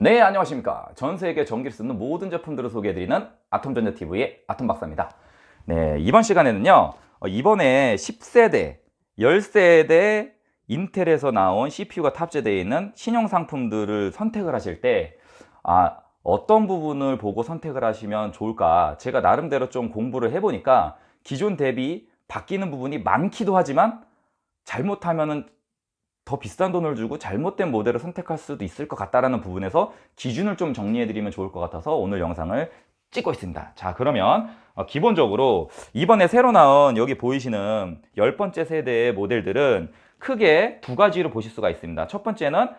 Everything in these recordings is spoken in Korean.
네, 안녕하십니까. 전 세계 전기를 쓰는 모든 제품들을 소개해드리는 아톰전자TV의 아톰박사입니다. 네, 이번 시간에는요, 이번에 10세대, 10세대 인텔에서 나온 CPU가 탑재되어 있는 신형 상품들을 선택을 하실 때, 어떤 부분을 보고 선택을 하시면 좋을까? 제가 나름대로 좀 공부를 해보니까 기존 대비 바뀌는 부분이 많기도 하지만 잘못하면은 더 비싼 돈을 주고 잘못된 모델을 선택할 수도 있을 것 같다라는 부분에서 기준을 좀 정리해 드리면 좋을 것 같아서 오늘 영상을 찍고 있습니다. 자, 그러면 기본적으로 이번에 새로 나온 여기 보이시는 10번째 세대의 모델들은 크게 두 가지로 보실 수가 있습니다. 첫 번째는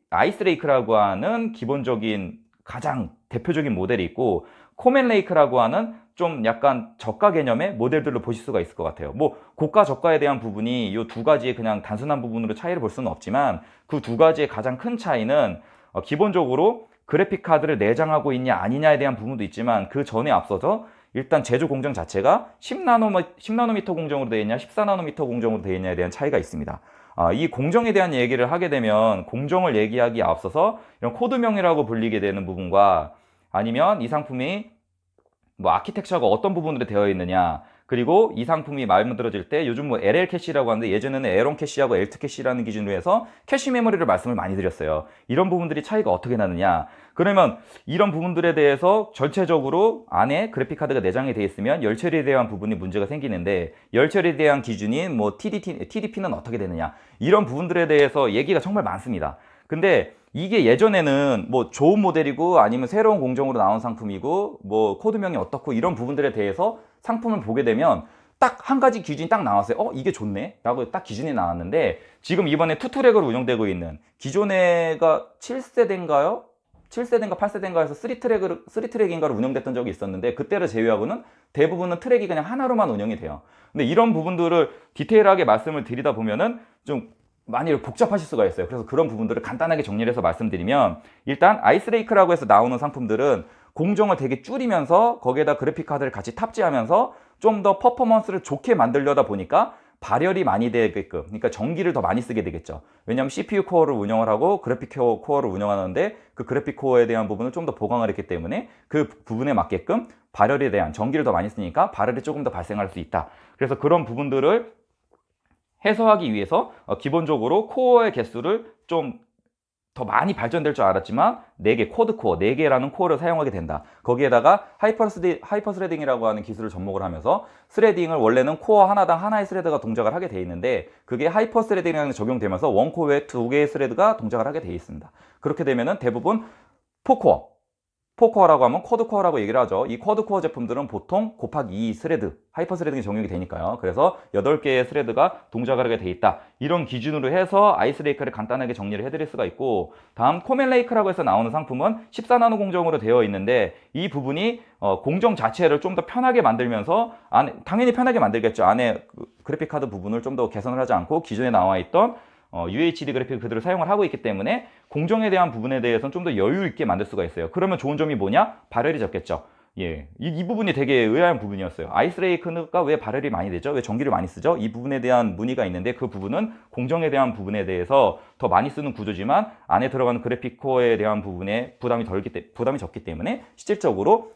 아이스레이크라고 하는 기본적인 가장 대표적인 모델이 있고, 코멘레이크라고 하는 좀 약간 저가 개념의 모델들로 보실 수가 있을 것 같아요. 뭐 고가 저가에 대한 부분이 이 두 가지의 그냥 단순한 부분으로 차이를 볼 수는 없지만, 그 두 가지의 가장 큰 차이는 기본적으로 그래픽 카드를 내장하고 있냐 아니냐에 대한 부분도 있지만, 그 전에 앞서서 일단 제조 공정 자체가 10나노미터 공정으로 되어 있냐 14나노미터 공정으로 되어 있냐에 대한 차이가 있습니다. 이 공정에 대한 얘기를 하게 되면 공정을 얘기하기에 앞서서 이런 코드명이라고 불리게 되는 부분과, 아니면 이 상품이 뭐 아키텍처가 어떤 부분으로 되어 있느냐, 그리고 이 상품이 만들어질 때 요즘 뭐 LL 캐시라고 하는데 예전에는 L1 캐시하고 L2 캐시라는 기준으로 해서 캐시 메모리를 말씀을 많이 드렸어요. 이런 부분들이 차이가 어떻게 나느냐, 그러면 이런 부분들에 대해서 전체적으로 안에 그래픽 카드가 내장이 되어 있으면 열 처리에 대한 부분이 문제가 생기는데, 열 처리에 대한 기준인 뭐 TDP는 어떻게 되느냐, 이런 부분들에 대해서 얘기가 정말 많습니다. 근데 이게 예전에는 뭐 좋은 모델이고 아니면 새로운 공정으로 나온 상품이고 뭐 코드명이 어떻고 이런 부분들에 대해서 상품을 보게 되면 딱 한 가지 기준이 딱 나왔어요. 이게 좋네 라고 딱 기준이 나왔는데, 지금 이번에 투트랙으로 운영되고 있는 기존에가 7세대인가요? 7세대인가 8세대인가에서 3트랙인가로 운영됐던 적이 있었는데, 그때를 제외하고는 대부분은 트랙이 그냥 하나로만 운영이 돼요. 근데 이런 부분들을 디테일하게 말씀을 드리다 보면은 좀 많이 복잡하실 수가 있어요. 그래서 그런 부분들을 간단하게 정리를 해서 말씀드리면, 일단 아이스레이크라고 해서 나오는 상품들은 공정을 되게 줄이면서 거기에다 그래픽 카드를 같이 탑재하면서 좀 더 퍼포먼스를 좋게 만들려다 보니까 발열이 많이 되게끔, 그러니까 전기를 더 많이 쓰게 되겠죠. 왜냐하면 CPU 코어를 운영을 하고 그래픽 코어를 운영하는데, 그 그래픽 코어에 대한 부분을 좀 더 보강을 했기 때문에 그 부분에 맞게끔 발열에 대한, 전기를 더 많이 쓰니까 발열이 조금 더 발생할 수 있다. 그래서 그런 부분들을 해소하기 위해서 기본적으로 코어의 개수를 좀 더 많이 발전될 줄 알았지만 4개, 쿼드코어 4개라는 코어를 사용하게 된다. 거기에다가 하이퍼스레딩이라고 하는 기술을 접목을 하면서, 스레딩을 원래는 코어 하나당 하나의 스레드가 동작을 하게 돼 있는데, 그게 하이퍼스레딩이라는 게 적용되면서 원코어에 2개의 스레드가 동작을 하게 돼 있습니다. 그렇게 되면은 대부분 포코어라고 하면 쿼드코어라고 얘기를 하죠. 이 쿼드코어 제품들은 보통 곱하기 2 스레드, 하이퍼 스레딩이 적용이 되니까요. 그래서 8개의 스레드가 동작을 하게 돼 있다. 이런 기준으로 해서 아이스레이크를 간단하게 정리를 해드릴 수가 있고, 다음 코멘레이크라고 해서 나오는 상품은 14나노 공정으로 되어 있는데, 이 부분이 공정 자체를 좀 더 편하게 만들면서, 당연히 편하게 만들겠죠. 안에 그래픽 카드 부분을 좀 더 개선을 하지 않고 기존에 나와 있던 UHD 그래픽 그대로 사용을 하고 있기 때문에 공정에 대한 부분에 대해서는 좀 더 여유 있게 만들 수가 있어요. 그러면 좋은 점이 뭐냐? 발열이 적겠죠. 예, 이 부분이 되게 의아한 부분이었어요. 아이스레이크가 왜 발열이 많이 되죠? 왜 전기를 많이 쓰죠? 이 부분에 대한 문의가 있는데, 그 부분은 공정에 대한 부분에 대해서 더 많이 쓰는 구조지만 안에 들어가는 그래픽 코어에 대한 부분에 부담이 적기 때문에 실질적으로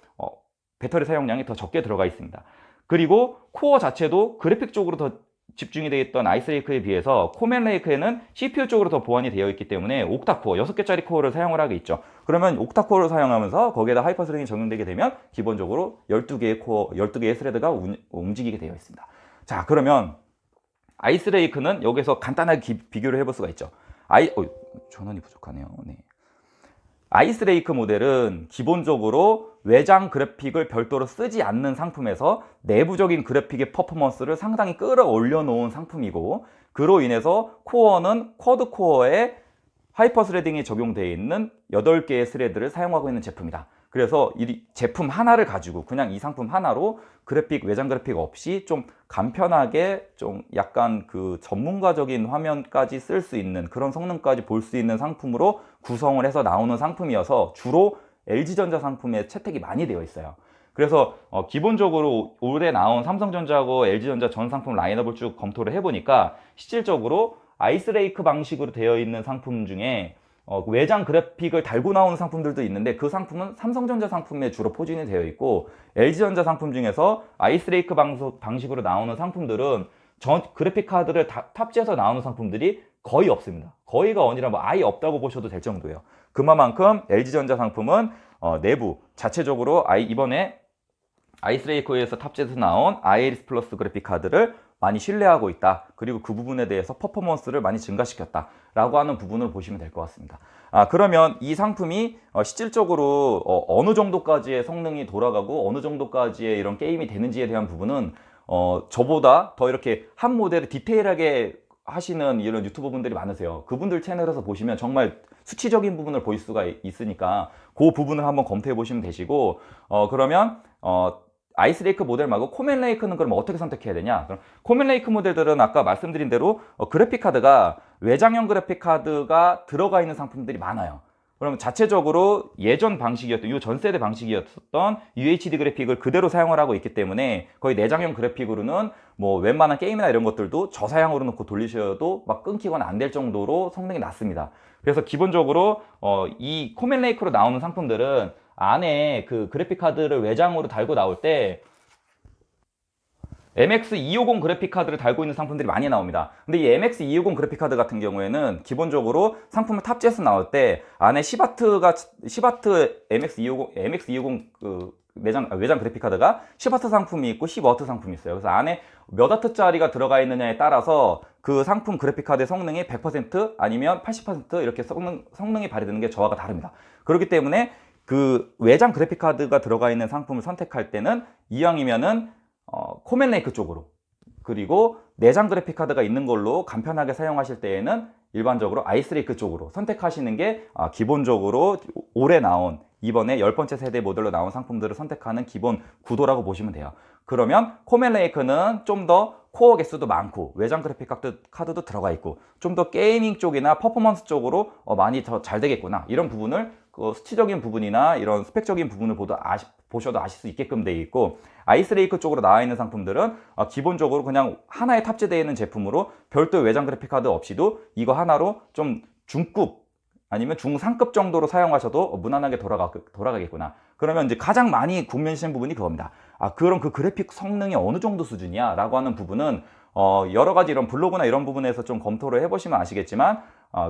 배터리 사용량이 더 적게 들어가 있습니다. 그리고 코어 자체도 그래픽 쪽으로 더 집중이 되어 있던 아이스레이크에 비해서 코멘레이크에는 CPU 쪽으로 더 보완이 되어 있기 때문에 옥타코어 6개짜리 코어를 사용을 하게 있죠. 그러면 옥타코어를 사용하면서 거기에다 하이퍼스레딩이 적용되게 되면 기본적으로 12개의 코어, 12개의 스레드가 움직이게 되어 있습니다. 자, 그러면 아이스레이크는 여기서 간단하게 비교를 해볼 수가 있죠. 전원이 부족하네요. 네. 아이스레이크 모델은 기본적으로 외장 그래픽을 별도로 쓰지 않는 상품에서 내부적인 그래픽의 퍼포먼스를 상당히 끌어올려 놓은 상품이고, 그로 인해서 코어는 쿼드 코어에 하이퍼스레딩이 적용되어 있는 8개의 스레드를 사용하고 있는 제품이다. 그래서 이 제품 하나를 가지고 그냥 이 상품 하나로 외장 그래픽 없이 좀 간편하게, 좀 약간 그 전문가적인 화면까지 쓸 수 있는 그런 성능까지 볼 수 있는 상품으로 구성을 해서 나오는 상품이어서 주로 LG전자 상품에 채택이 많이 되어 있어요. 그래서 기본적으로 올해 나온 삼성전자하고 LG전자 전 상품 라인업을 쭉 검토를 해보니까, 실질적으로 아이스레이크 방식으로 되어 있는 상품 중에 외장 그래픽을 달고 나오는 상품들도 있는데 그 상품은 삼성전자 상품에 주로 포진이 되어 있고 LG전자 상품 중에서 아이스레이크 방식으로 나오는 상품들은 그래픽 카드를 탑재해서 나오는 상품들이 거의 없습니다. 거의가 아니라 뭐 아예 없다고 보셔도 될 정도예요. 그만큼 LG전자 상품은 내부 자체적으로 이번에 아이스레이크에서 탑재해서 나온 아이리스 플러스 그래픽 카드를 많이 신뢰하고 있다. 그리고 그 부분에 대해서 퍼포먼스를 많이 증가시켰다 라고 하는 부분을 보시면 될 것 같습니다. 그러면 이 상품이 실질적으로 어느 정도까지의 성능이 돌아가고 어느 정도까지의 이런 게임이 되는지에 대한 부분은 저보다 더 이렇게 한 모델을 디테일하게 하시는 이런 유튜버 분들이 많으세요. 그분들 채널에서 보시면 정말 수치적인 부분을 보일 수가 있으니까 그 부분을 한번 검토해 보시면 되시고 그러면 아이스레이크 모델 말고 코멜레이크는 그럼 어떻게 선택해야 되냐? 그럼 코멜레이크 모델들은 아까 말씀드린 대로 그래픽 카드가 외장형 그래픽 카드가 들어가 있는 상품들이 많아요. 그러면 자체적으로 예전 방식이었던 이 전 세대 방식이었던 UHD 그래픽을 그대로 사용을 하고 있기 때문에 거의 내장형 그래픽으로는 뭐 웬만한 게임이나 이런 것들도 저사양으로 놓고 돌리셔도 막 끊기거나 안 될 정도로 성능이 낮습니다. 그래서 기본적으로 이 코멜레이크로 나오는 상품들은 안에 그 그래픽 카드를 외장으로 달고 나올 때 MX250 그래픽 카드를 달고 있는 상품들이 많이 나옵니다. 근데 이 MX250 그래픽 카드 같은 경우에는 기본적으로 상품을 탑재해서 나올 때 안에 시바트 MX250 그 외장 그래픽 카드가 10W 상품이 있고 10W 상품이 있어요. 그래서 안에 몇 W짜리가 들어가 있느냐에 따라서 그 상품 그래픽 카드의 성능이 100% 아니면 80% 이렇게 성능이 발휘되는 게 저하가 다릅니다. 그렇기 때문에 그 외장 그래픽 카드가 들어가 있는 상품을 선택할 때는 이왕이면은 코멜레이크 쪽으로, 그리고 내장 그래픽 카드가 있는 걸로 간편하게 사용하실 때에는 일반적으로 아이스레이크 쪽으로 선택하시는 게 기본적으로 올해 나온 이번에 10번째 세대 모델로 나온 상품들을 선택하는 기본 구도라고 보시면 돼요. 그러면 코멜레이크는 좀 더 코어 개수도 많고 외장 그래픽 카드도 들어가 있고 좀 더 게이밍 쪽이나 퍼포먼스 쪽으로 많이 더 잘 되겠구나, 이런 부분을 수치적인 부분이나 이런 스펙적인 부분을 보셔도 아실 수 있게끔 되어 있고, 아이스레이크 쪽으로 나와 있는 상품들은 기본적으로 그냥 하나에 탑재되어 있는 제품으로 별도 외장 그래픽 카드 없이도 이거 하나로 좀 중급 아니면 중상급 정도로 사용하셔도 무난하게 돌아가겠구나. 그러면 이제 가장 많이 궁금해하시는 부분이 그겁니다. 그럼 그 그래픽 성능이 어느 정도 수준이야? 라고 하는 부분은 여러 가지 이런 블로그나 이런 부분에서 좀 검토를 해보시면 아시겠지만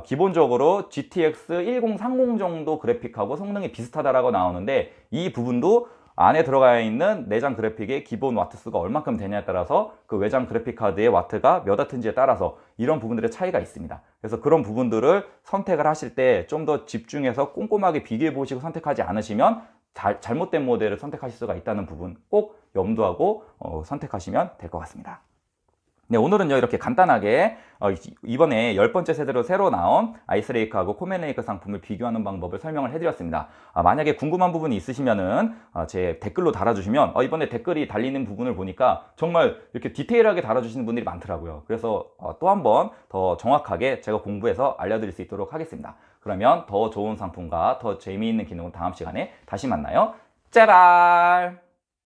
기본적으로 GTX 1030 정도 그래픽하고 성능이 비슷하다라고 나오는데, 이 부분도 안에 들어가 있는 내장 그래픽의 기본 와트수가 얼만큼 되냐에 따라서 그 외장 그래픽 카드의 와트가 몇 와트인지에 따라서 이런 부분들의 차이가 있습니다. 그래서 그런 부분들을 선택을 하실 때 좀 더 집중해서 꼼꼼하게 비교해 보시고 선택하지 않으시면 잘못된 모델을 선택하실 수가 있다는 부분 꼭 염두하고 선택하시면 될 것 같습니다. 네, 오늘은요 이렇게 간단하게 이번에 10번째 세대로 새로 나온 아이스레이크하고 코멜레이크 상품을 비교하는 방법을 설명을 해드렸습니다. 만약에 궁금한 부분이 있으시면은 제 댓글로 달아주시면 이번에 댓글이 달리는 부분을 보니까 정말 이렇게 디테일하게 달아주시는 분들이 많더라고요. 그래서 또 한 번 더 정확하게 제가 공부해서 알려드릴 수 있도록 하겠습니다. 그러면 더 좋은 상품과 더 재미있는 기능으로 다음 시간에 다시 만나요. 제발!